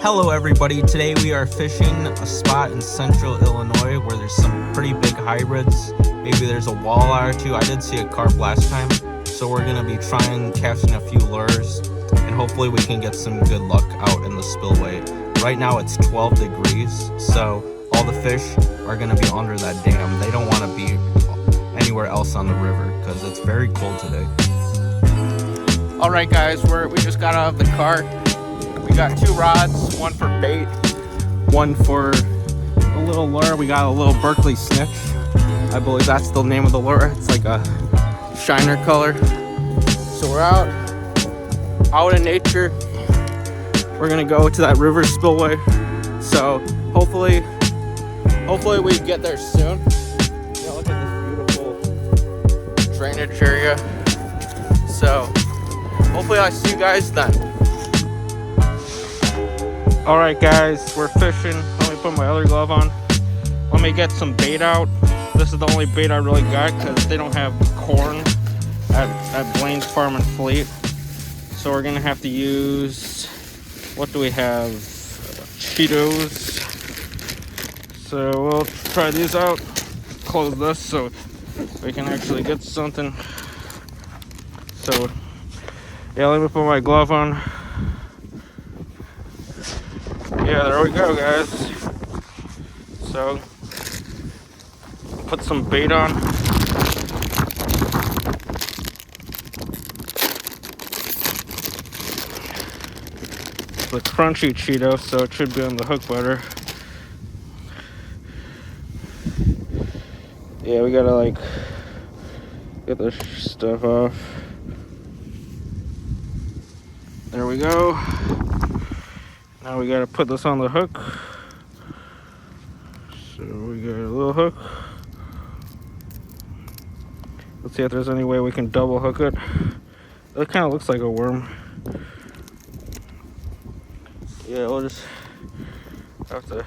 Hello everybody, today we are fishing a spot in central Illinois where there's some pretty big hybrids. Maybe there's a walleye or two. I did see a carp last time, so we're going to be trying casting a few lures and hopefully we can get some good luck out in the spillway. Right now it's 12 degrees, so all the fish are going to be under that dam. They don't want to be anywhere else on the river because it's very cold today. Alright guys, we just got out of the car. We got two rods, one for bait, one for a little lure. We got a little Berkeley snitch. I believe that's the name of the lure. It's like a shiner color. So we're out in nature. We're gonna go to that river spillway. So hopefully we get there soon. Yeah, look at this beautiful drainage area. So hopefully I see you guys then. Alright guys, we're fishing. Let me put my other glove on. Let me get some bait out. This is the only bait I really got because they don't have corn at Blaine's Farm and Fleet. So we're going to have to use, what do we have? Cheetos. So we'll try these out. Close this so we can actually get something. So yeah, let me put my glove on. Yeah, there we go, guys. So, put some bait on. It's a crunchy Cheeto, so it should be on the hook better. Yeah, we gotta like get this stuff off. There we go. Now we gotta put this on the hook. So we got a little hook. Let's see if there's any way we can double hook it. It kind of looks like a worm. Yeah, we'll just have to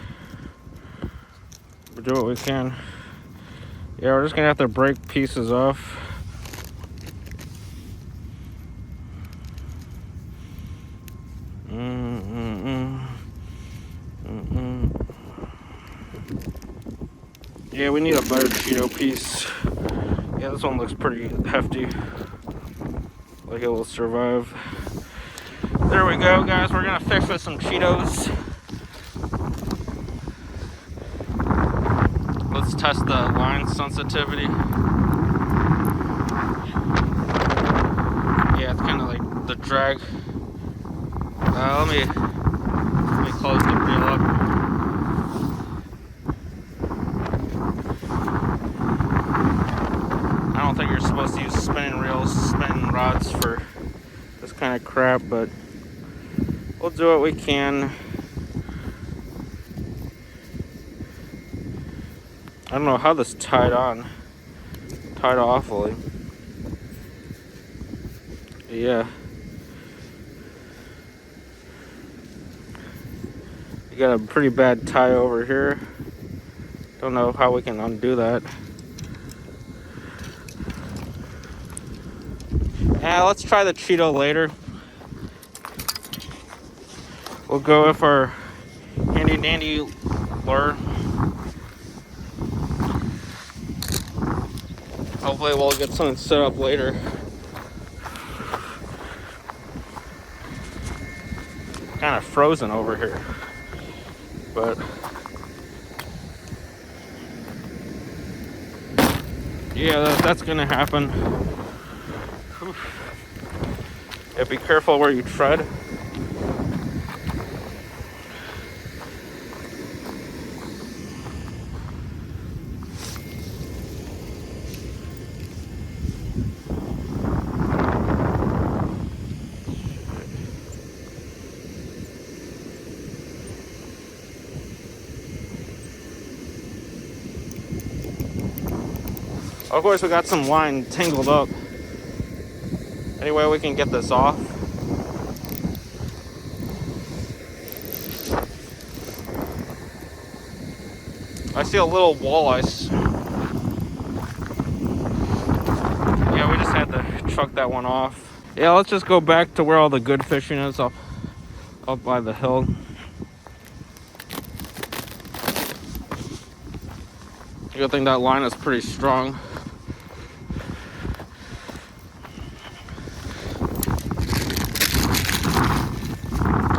do what we can. Yeah, we're just gonna have to break pieces off. Yeah, we need a better Cheeto piece. Yeah, this one looks pretty hefty. Like it will survive. There we go, guys. We're gonna fish with some Cheetos. Let's test the line sensitivity. Yeah, it's kind of like the drag. Let me close the reel up. I don't think you're supposed to use spinning rods for this kind of crap, but we'll do what we can. I don't know how this tied awfully. Yeah. You got a pretty bad tie over here. Don't know how we can undo that. Yeah, let's try the Cheeto later. We'll go with our handy dandy lure. Hopefully we'll get something set up later. Kind of frozen over here, but yeah, that's gonna happen. Yeah, be careful where you tread. Of course, we got some line tangled up. Any way we can get this off? I see a little walleye. Yeah, we just had to truck that one off. Yeah, let's just go back to where all the good fishing is, up by the hill. Good thing that line is pretty strong.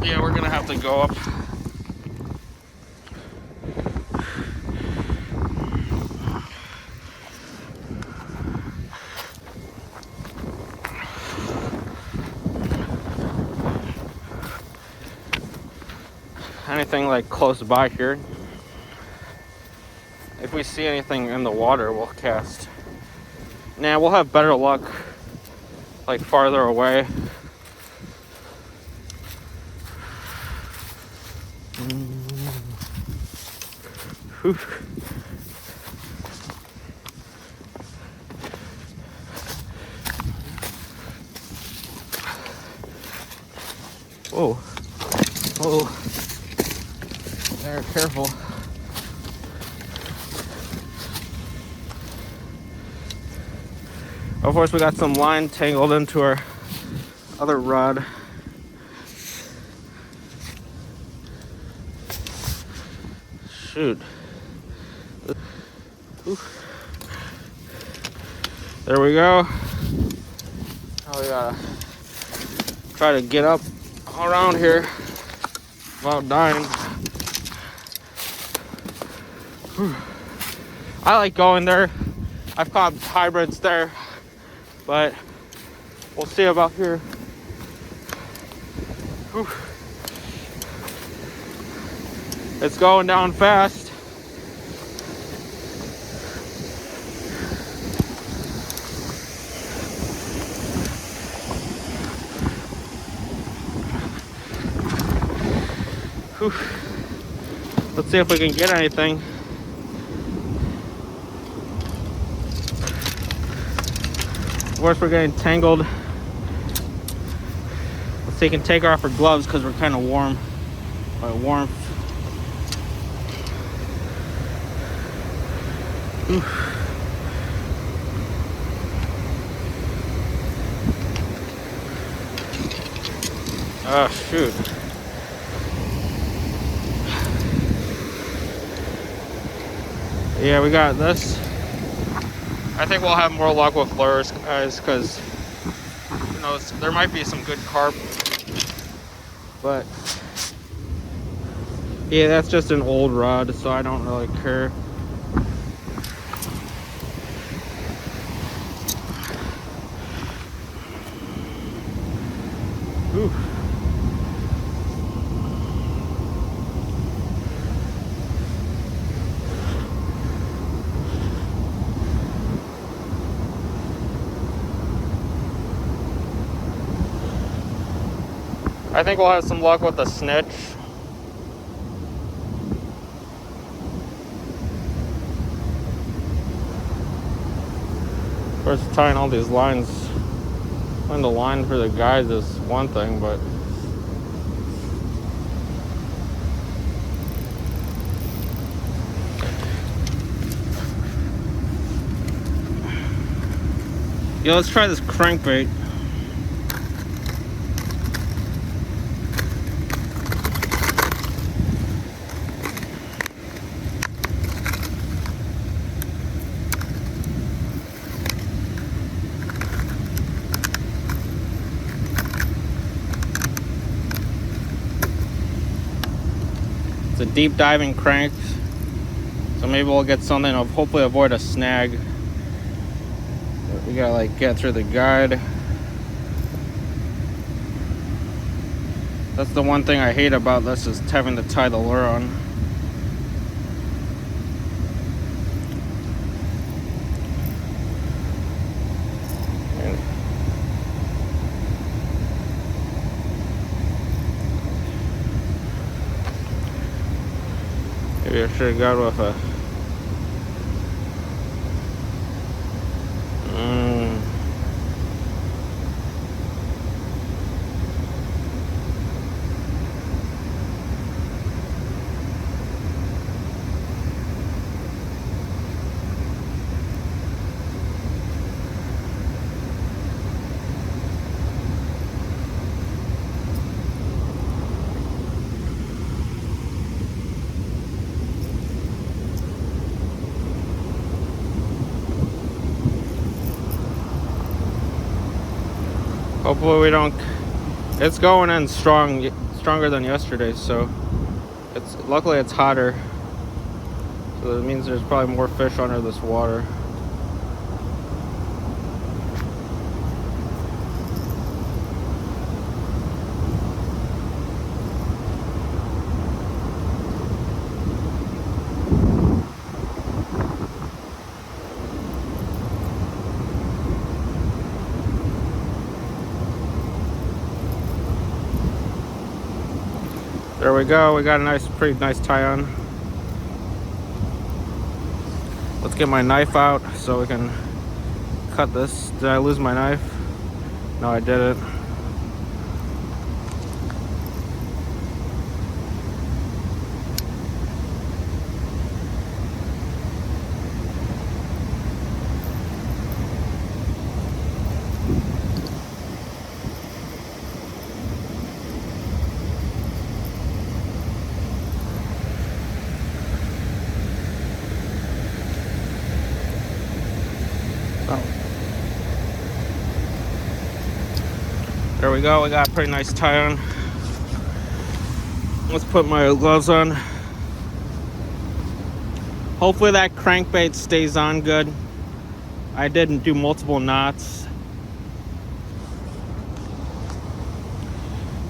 Yeah, we're gonna have to go up. Anything like close by here. If we see anything in the water, we'll cast. Nah, we'll have better luck like farther away. Whew. Whoa. Oh. There, careful. Of course, we got some line tangled into our other rod. Shoot. Oof. There we go. Now we gotta try to get up around here without dying. Whew. I like going there. I've caught hybrids there, but we'll see about here. Whew. It's going down fast. Whew. Let's see if we can get anything. Of course, we're getting tangled. Let's see if we can take off our gloves because we're kind of warm. By warmth. Whew. Oh, shoot. Yeah, we got this. I think we'll have more luck with lures, guys, because you know there might be some good carp, but yeah, that's just an old rod, so I don't really care. Ooh. I think we'll have some luck with the snitch. Of course, tying all these lines, tying the line for the guides is one thing, but yeah, let's try this crankbait. It's a deep diving crank, so maybe we'll get something to hopefully avoid a snag. But we gotta like get through the guide. That's the one thing I hate about this, is having to tie the lure on. Maybe I should have got with a Hopefully we don't. It's going in stronger than yesterday, so luckily it's hotter. So that means there's probably more fish under this water. There we go. We got a pretty nice tie on. Let's get my knife out so we can cut this. Did I lose my knife? No, I didn't. There we go. We got a pretty nice tie on. Let's put my gloves on. Hopefully that crankbait stays on good. I didn't do multiple knots.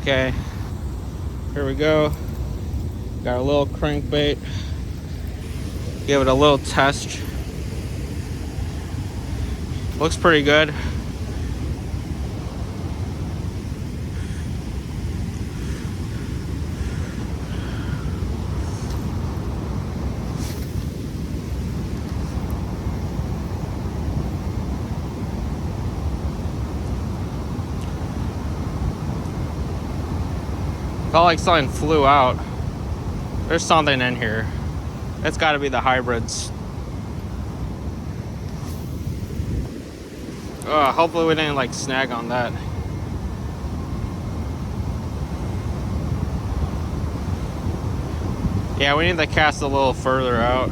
Okay, here we go. Got a little crankbait. Give it a little test. Looks pretty good. Felt like something flew out. There's something in here. It's got to be the hybrids. Hopefully we didn't like snag on that. Yeah, we need to cast a little further out.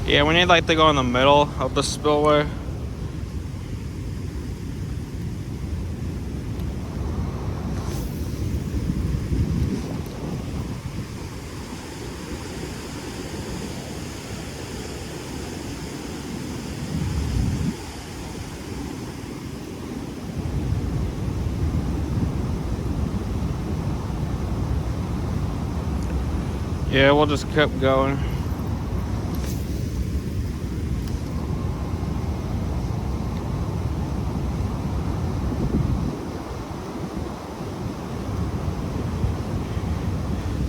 Yeah, we need like to go in the middle of the spillway. Yeah, we'll just keep going.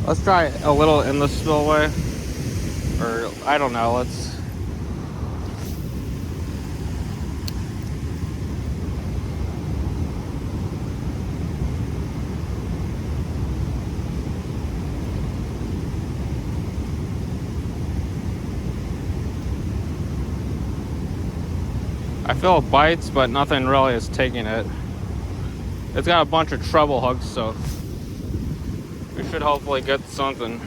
Let's try a little in the spillway, or I don't know, let's... I feel it bites, but nothing really is taking it. It's got a bunch of treble hooks, so we should hopefully get something.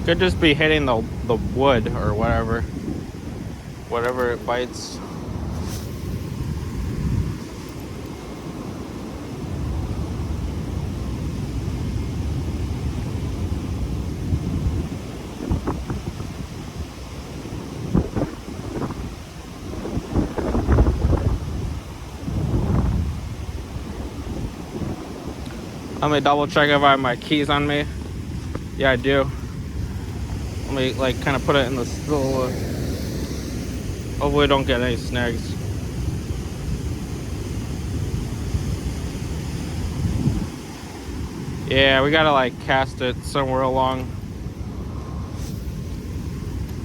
Could just be hitting the wood or whatever it bites. Let me double check if I have my keys on me. Yeah, I do. Let me like kind of put it in the still. Hopefully, don't get any snags. Yeah, we gotta like cast it somewhere along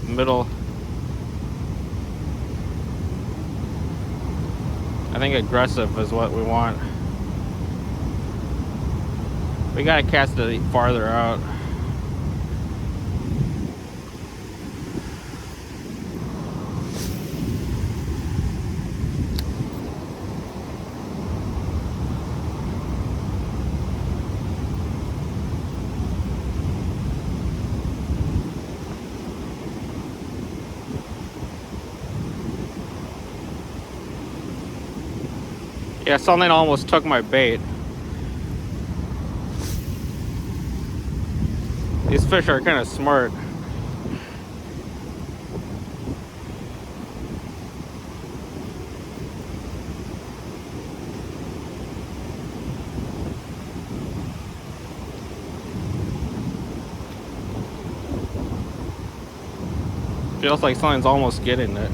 the middle. I think aggressive is what we want. We gotta cast it farther out. Yeah, something almost took my bait. These fish are kind of smart. Feels like something's almost getting it.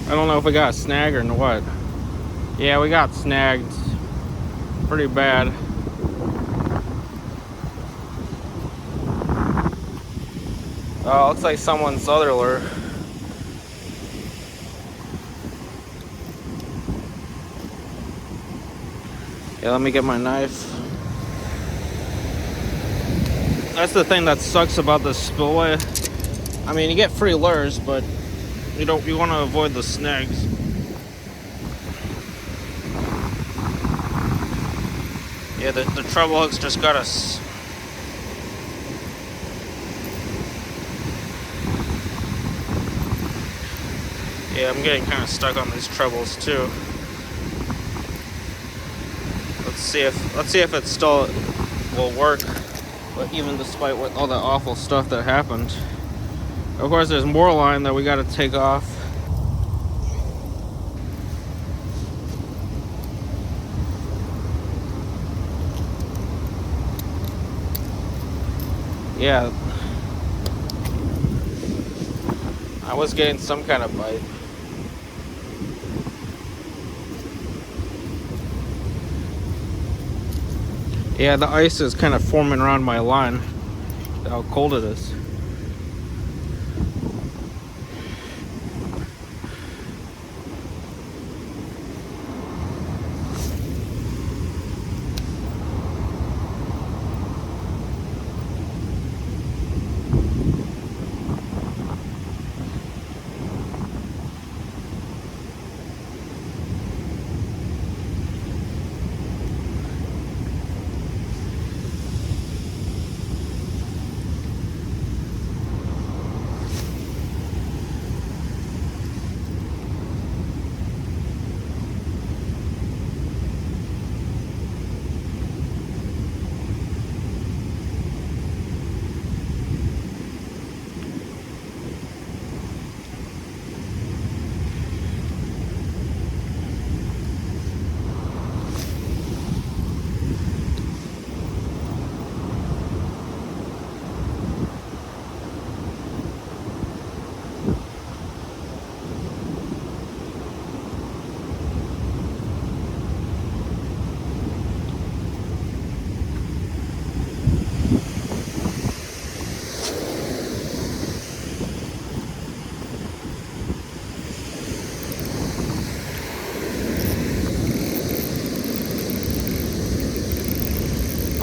I don't know if we got a snag or what. Yeah, we got snagged pretty bad. Oh, looks like someone's other lure. Yeah, let me get my knife. That's the thing that sucks about this spillway. I mean, you get free lures, but you want to avoid the snags. Yeah, the treble hooks just got us. Yeah, I'm getting kind of stuck on these trebles too. Let's see if it still will work, but even despite all the awful stuff that happened. Of course, there's more line that we got to take off. Yeah, I was getting some kind of bite. Yeah, the ice is kind of forming around my line. How cold it is.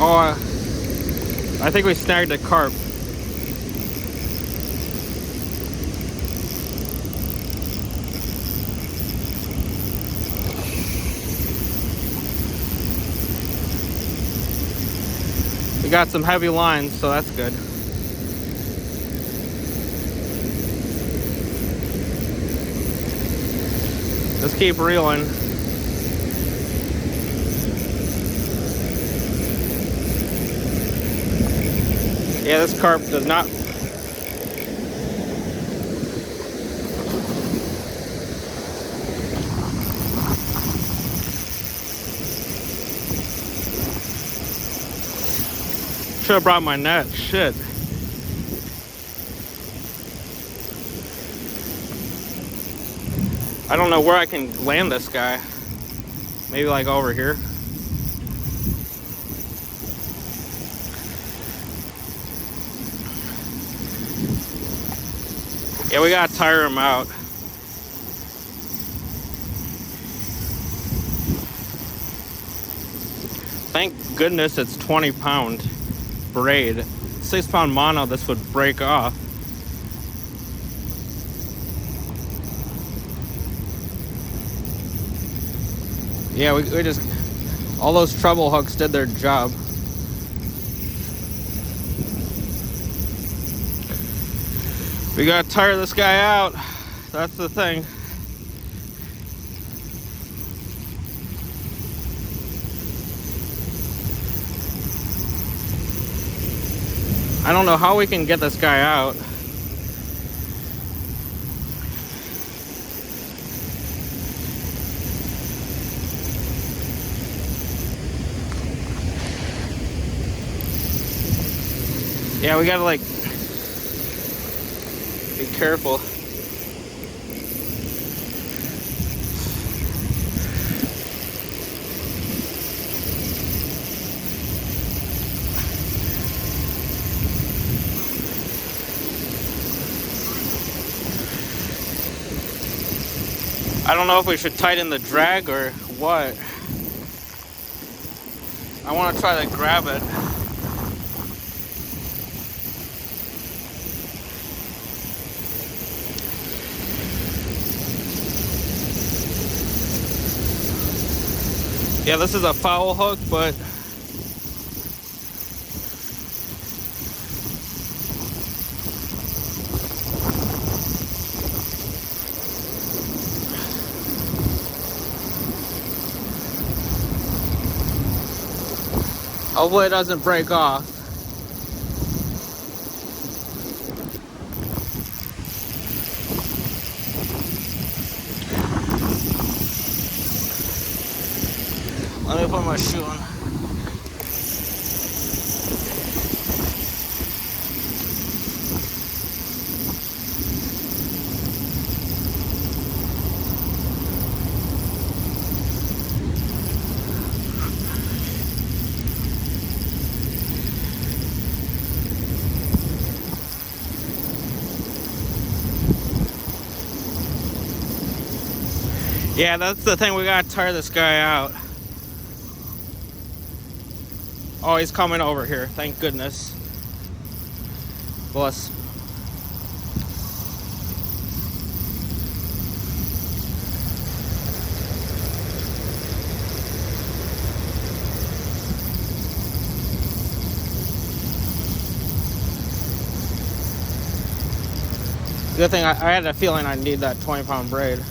Oh, I think we snagged a carp. We got some heavy lines, so that's good. Let's keep reeling. Yeah, this carp does not. Should have brought my net. Shit. I don't know where I can land this guy. Maybe like over here. Yeah, we gotta tire him out. Thank goodness it's 20-pound braid. 6-pound mono, this would break off. Yeah, we just, all those treble hooks did their job. We gotta tire this guy out. That's the thing. I don't know how we can get this guy out. Yeah, we gotta like be careful. I don't know if we should tighten the drag or what. I want to try to grab it. Yeah, this is a foul hook, but hopefully it doesn't break off. Let me put my shoe on. Yeah, that's the thing, we gotta tire this guy out. Oh, he's coming over here, thank goodness. Bless. Good thing I had a feeling I need that 20-pound braid.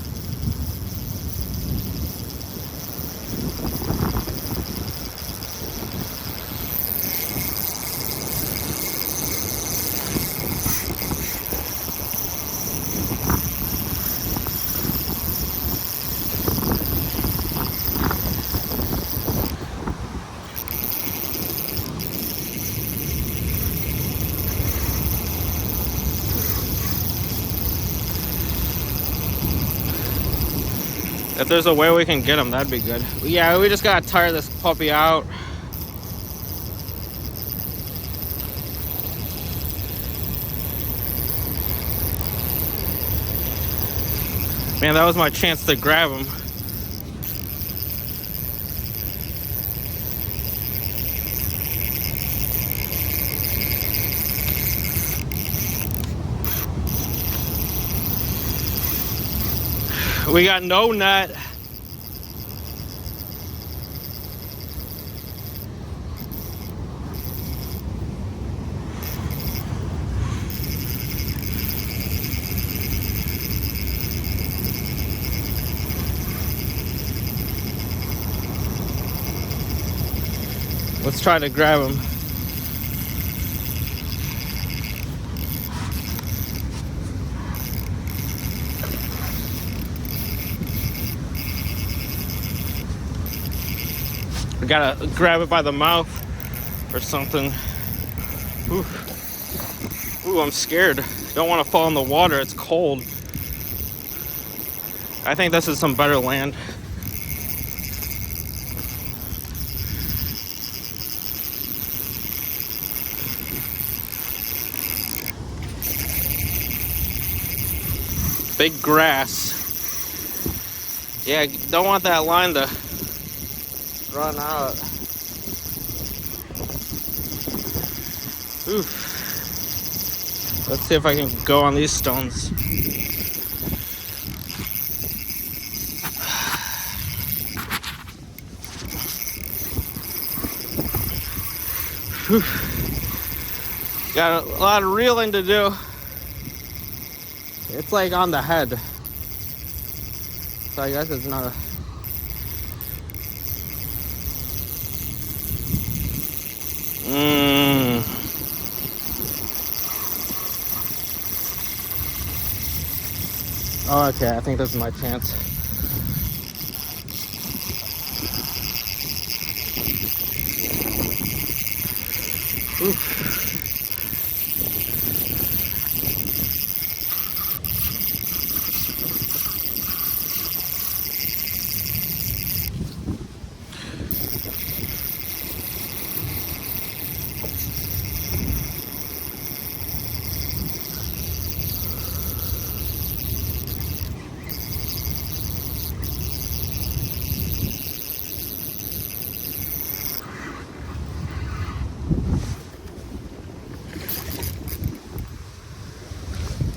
If there's a way we can get him, that'd be good. Yeah, we just gotta tire this puppy out. Man, that was my chance to grab him. We got no net. Let's try to grab him. We gotta grab it by the mouth or something. Ooh, ooh, I'm scared. Don't want to fall in the water. It's cold. I think this is some better land. Big grass. Yeah, don't want that line to run out. Oof. Let's see if I can go on these stones. Whew. Got a lot of reeling to do. It's like on the head. So I guess it's not a... Oh, okay, I think this is my chance. Oof.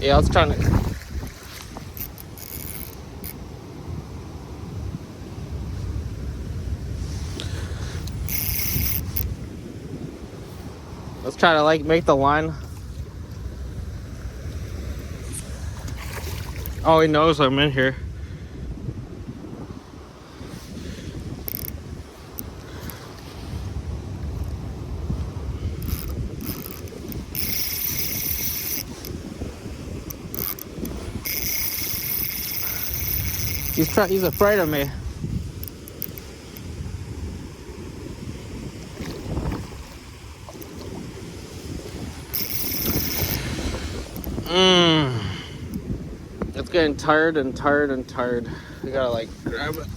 Yeah, I was trying to... Let's try to like make the line. Oh, he knows I'm in here. He's afraid of me. It's getting tired and tired and tired. We gotta like grab it.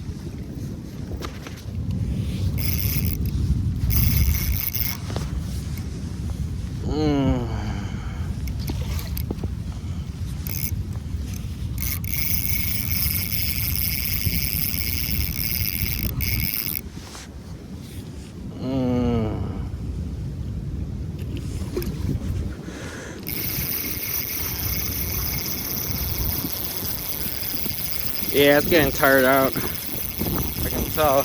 Yeah, it's getting tired out. I can tell.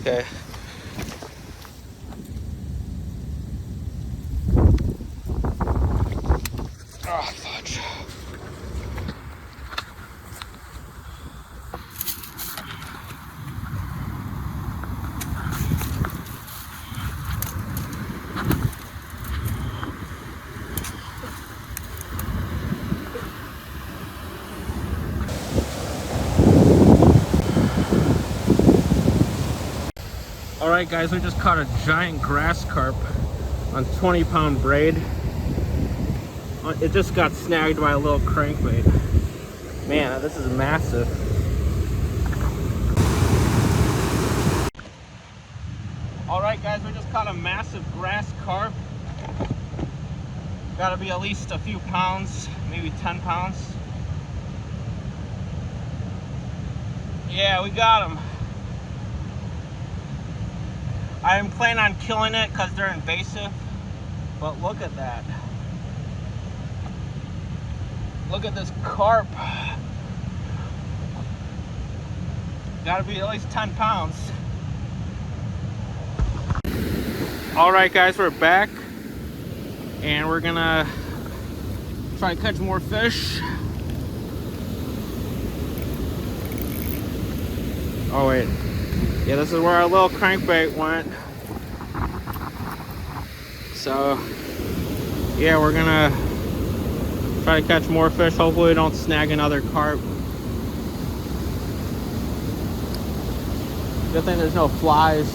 Okay. Oh, fudge. Alright guys, we just caught a giant grass carp on 20-pound braid. It just got snagged by a little crankbait. Man, this is massive. Alright guys, we just caught a massive grass carp. Gotta be at least a few pounds, maybe 10 pounds. Yeah, we got him. I am planning on killing it because they're invasive, but look at that. Look at this carp. Gotta be at least 10 pounds. Alright guys, we're back and we're gonna try to catch more fish. Oh wait, yeah, this is where our little crankbait went. So yeah, we're gonna try to catch more fish. Hopefully we don't snag another carp. Good thing there's no flies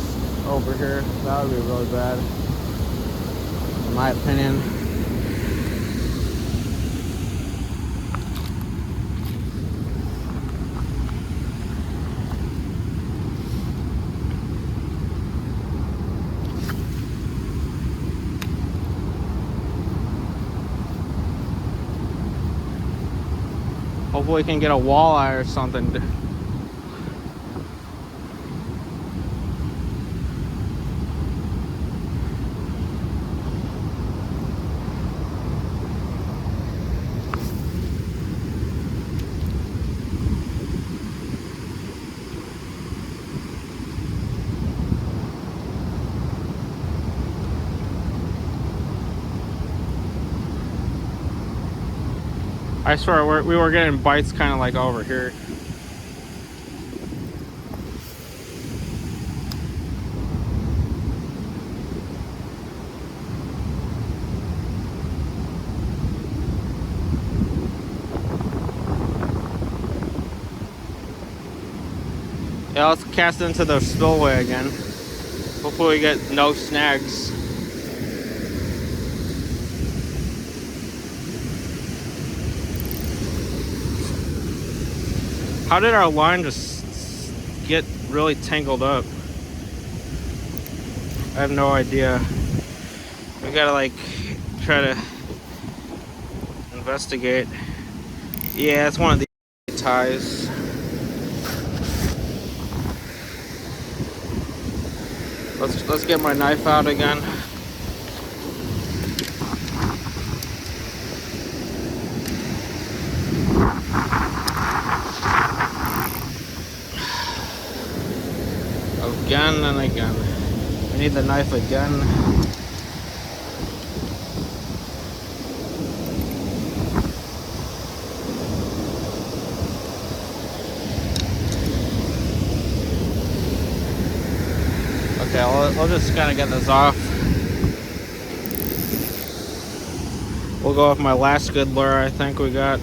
over here. That would be really bad, in my opinion. Hopefully we can get a walleye or something. I swear we were getting bites kind of like over here. Yeah, let's cast into the spillway again. Hopefully we get no snags. How did our line just get really tangled up? I have no idea. We gotta like try to investigate. Yeah, it's one of the ties. Let's get my knife out again. Again and again. I need the knife again. Okay, I'll just kind of get this off. We'll go with my last good lure I think we got.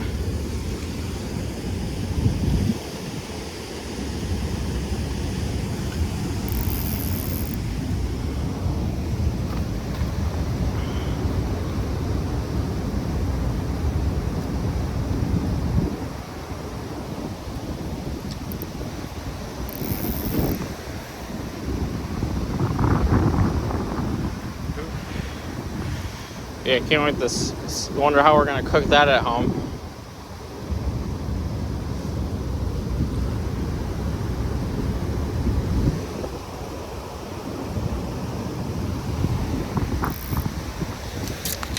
Yeah, can't wait this. Wonder how we're gonna cook that at home.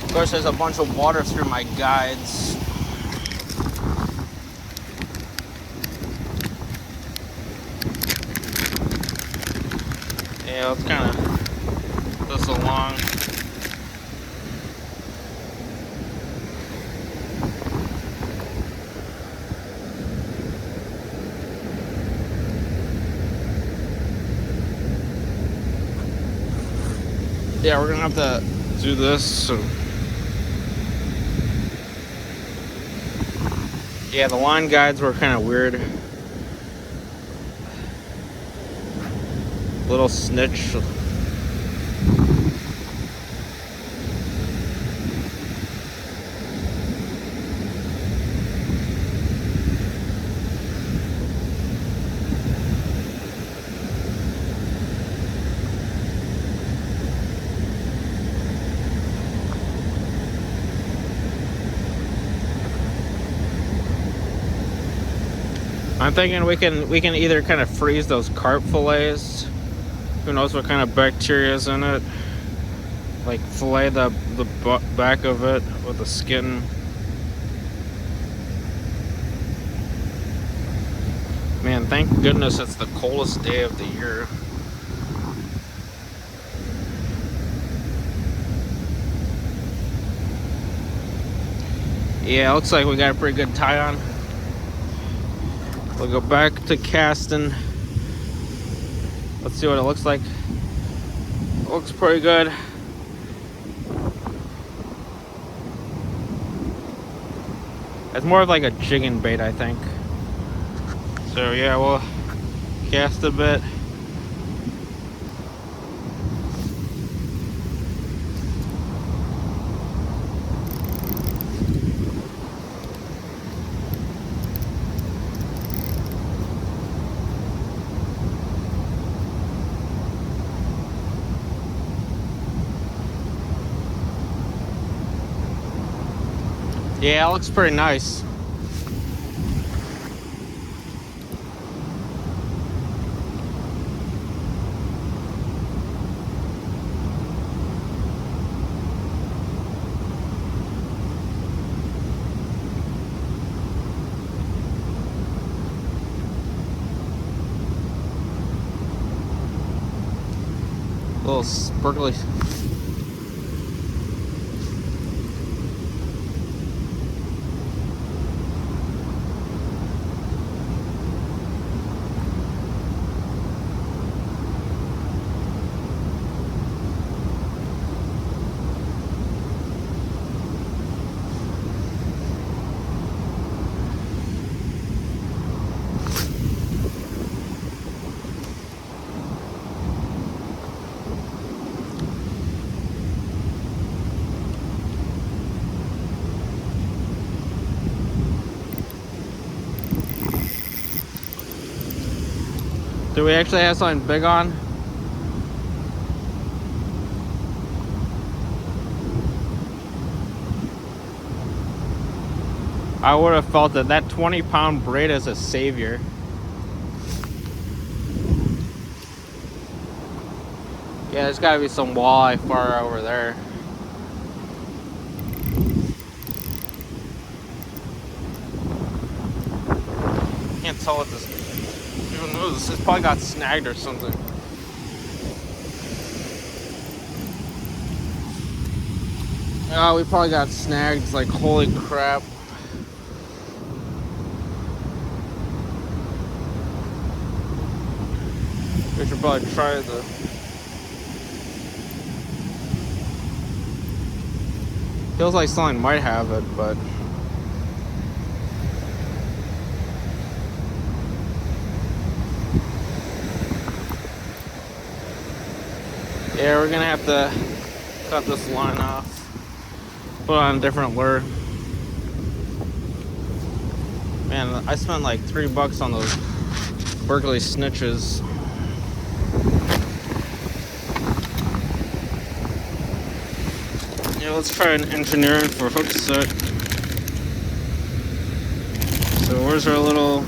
Of course, there's a bunch of water through my guides. Yeah, let's kind of this along. Yeah, we're gonna have to do this. So. Yeah, the line guides were kind of weird. Little snitch. I'm thinking we can either kind of freeze those carp fillets. Who knows what kind of bacteria is in it? Like fillet the back of it with the skin. Man, thank goodness it's the coldest day of the year. Yeah, looks like we got a pretty good tie on. We'll go back to casting. Let's see what it looks like. It looks pretty good. It's more of like a jigging bait, I think. So yeah, we'll cast a bit. Yeah, it looks pretty nice. Little sparkly. Do we actually have something big on? I would have felt that 20-pound braid is a savior. Yeah, there's gotta be some walleye far over there. Can't tell what this. Who knows? This probably got snagged or something. Oh, we probably got snagged. It's like, holy crap. We should probably try the. Feels like something might have it, but. Yeah, we're gonna have to cut this line off. Put on a different lure. Man, I spent like $3 on those Berkeley snitches. Yeah, let's try an engineering for hook set. So where's our little...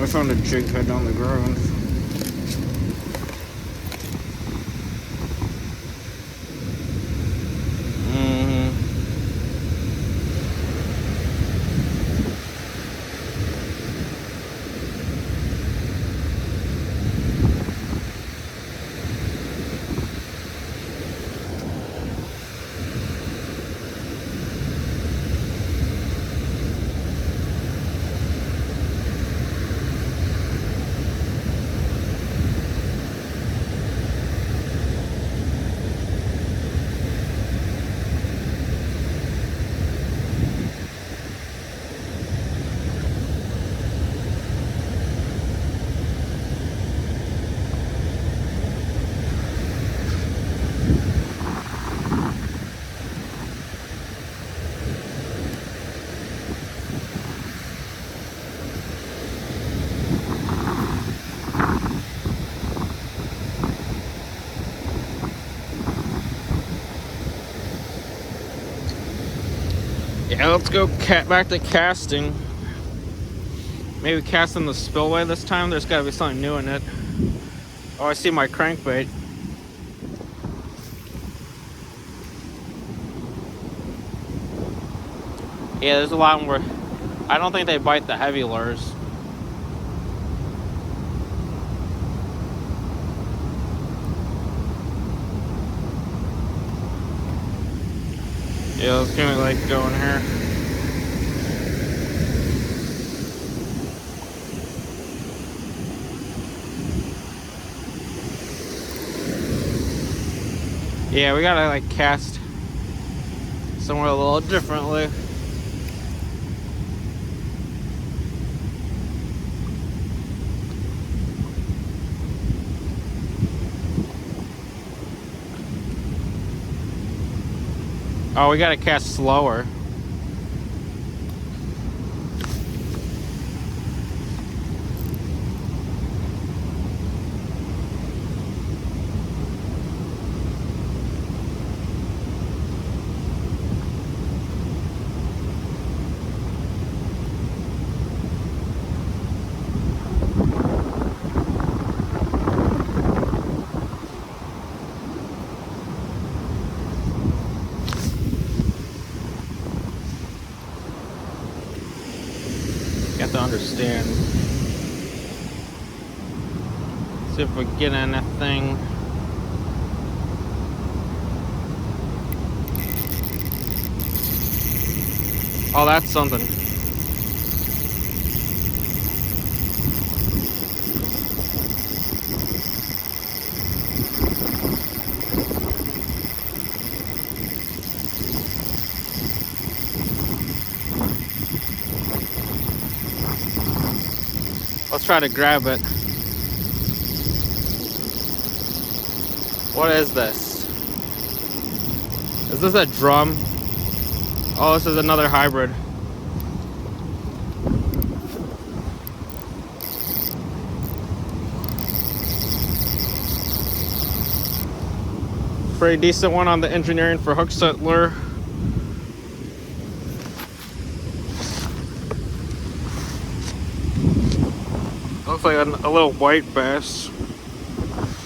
I found a jig head on the ground. Yeah, let's go back to casting. Maybe casting the Spillway this time. There's got to be something new in it. Oh, I see my crankbait. Yeah, there's a lot more. I don't think they bite the heavy lures. Yeah, let's kind of like go in here. Yeah, we gotta like cast somewhere a little differently. Oh, we gotta cast slower. You have to understand. See if we get anything. Oh, that's something. Let's try to grab it. What is this? Is this a drum? Oh, this is another hybrid. Pretty decent one on the engineering for hook set lure. Looks like a little white bass.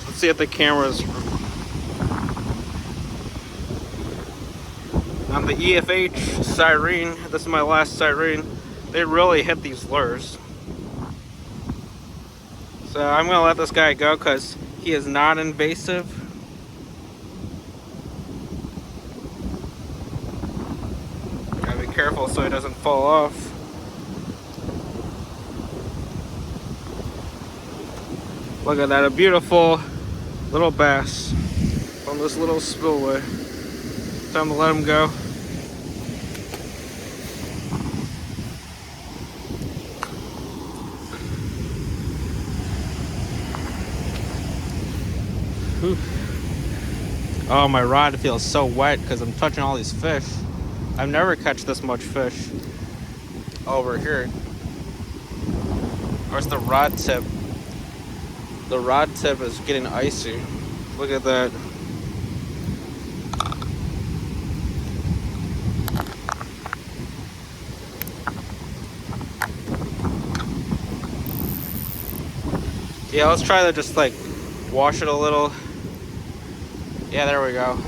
Let's see if the camera's on the EFH siren. This is my last siren. They really hit these lures. So I'm gonna let this guy go because he is not invasive. Gotta be careful so he doesn't fall off. Look at that, a beautiful little bass on this little spillway. Time to let him go. Whew. Oh, my rod feels so wet because I'm touching all these fish. I've never catch this much fish over here. Where's the rod tip? The rod tip is getting icy. Look at that. Yeah, let's try to just like wash it a little. Yeah, there we go.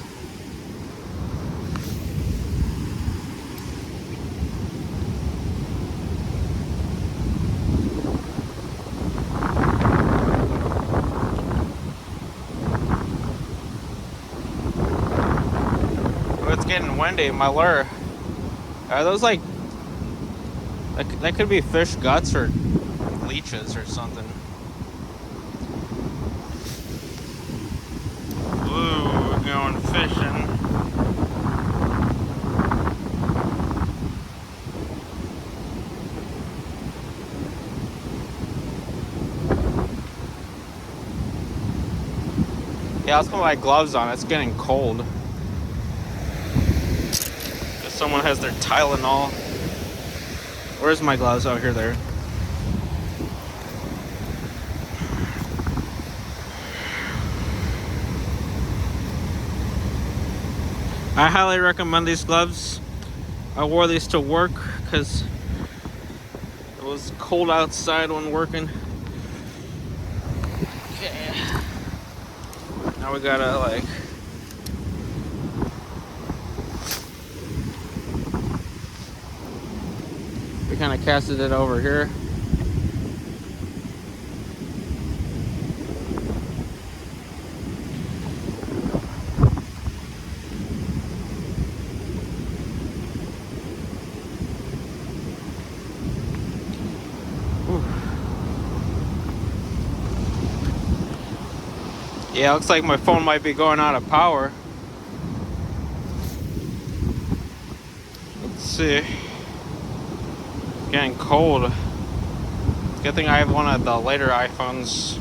It's getting windy. My lure. Are those like that could be fish guts or leeches or something. Ooh, we're going fishing. Yeah, let's put my gloves on. It's getting cold. If someone has their Tylenol. Where's my gloves? Oh, here they're. I highly recommend these gloves. I wore these to work because it was cold outside when working. Okay. Now we gotta like we kind of casted it over here. Yeah, looks like my phone might be going out of power. see. Getting cold. Good thing I have one of the later iPhones.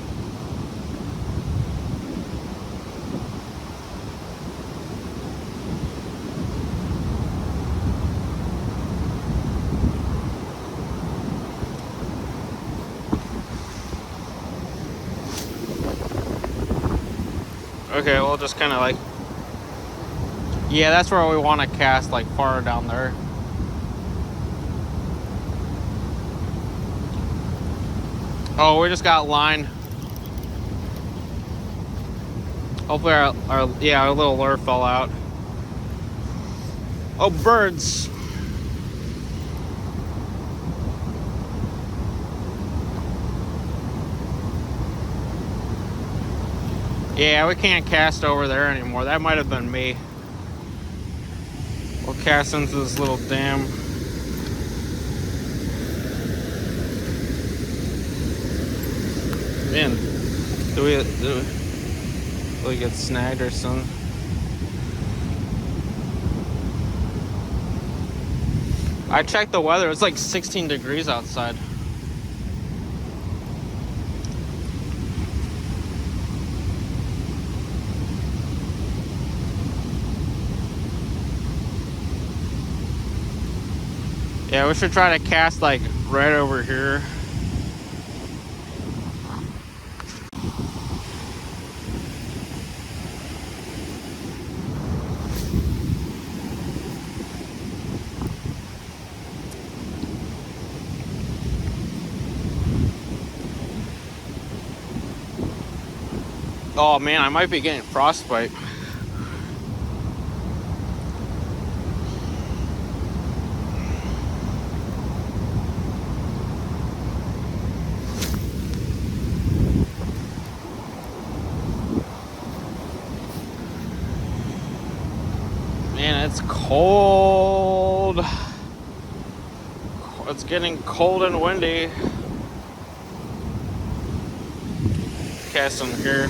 Okay, we'll just kind of like, yeah, that's where we want to cast, like far down there. Oh, we just got line. Hopefully our little lure fell out. Oh, birds. Yeah, we can't cast over there anymore. That might have been me. We'll cast into this little dam. Man, do we get snagged or something? I checked the weather. It's like 16 degrees outside. Yeah, we should try to cast like right over here. Oh man, I might be getting frostbite. Man, it's cold. It's getting cold and windy. Cast them here.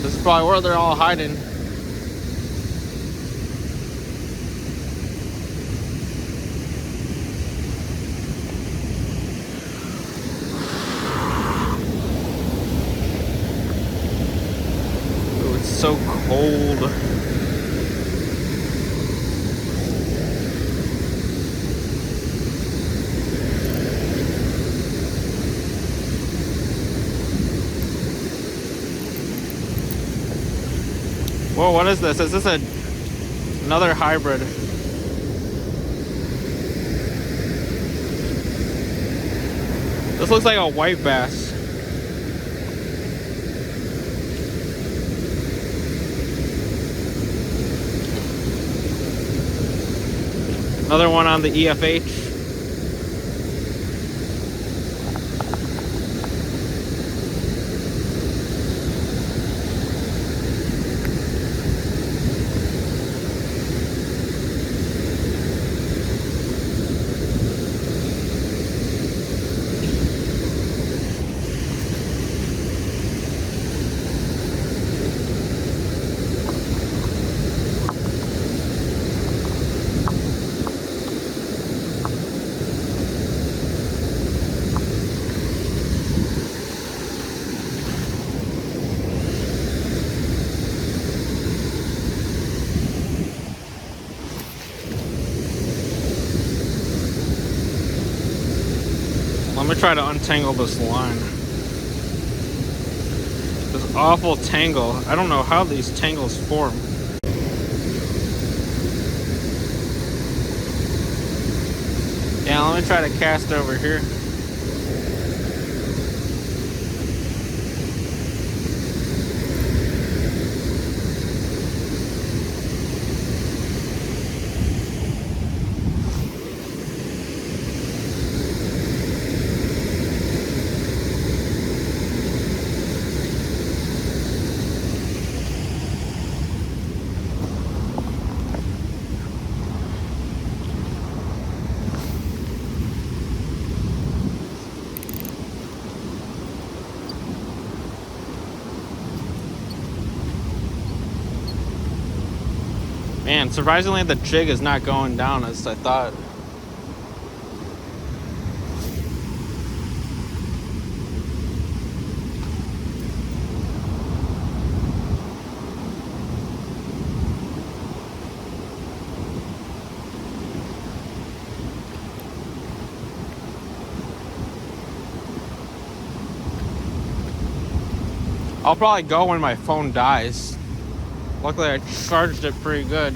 This is probably where they're all hiding. Oh, it's so cold. Whoa, what is this? Is this another hybrid? This looks like a white bass. Another one on the EFH. Let me try to untangle this line. This awful tangle. I don't know how these tangles form. Yeah, let me try to cast over here. Man, surprisingly the jig is not going down as I thought. I'll probably go when my phone dies. Luckily I charged it pretty good.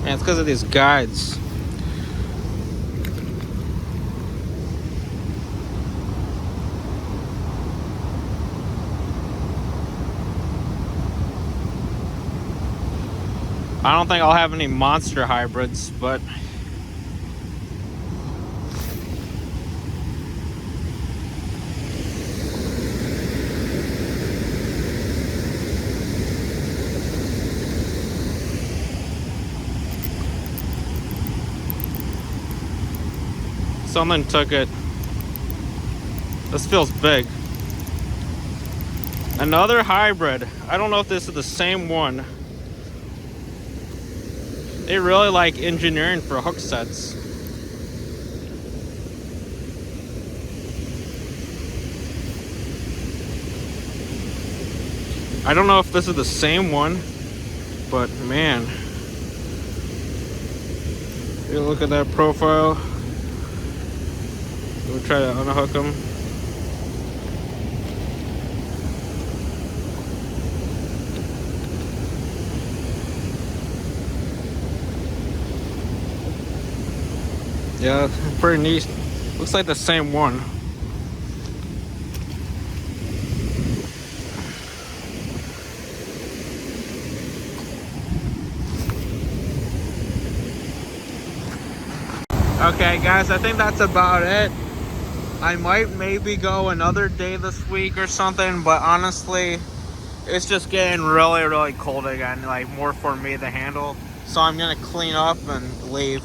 Man, it's because of these guides. I don't think I'll have any monster hybrids, but something took it. This feels big. Another hybrid. I don't know if this is the same one. They really like engineering for hook sets. I don't know if this is the same one, but man. You look at that profile. We'll try to unhook them. Yeah, pretty neat. Looks like the same one. Okay guys, I think that's about it. I might maybe go another day this week or something, but honestly, it's just getting really cold again, like more for me to handle. So I'm gonna clean up and leave.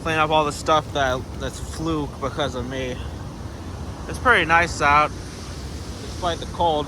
Clean up all the stuff that's fluke because of me. It's pretty nice out, despite the cold.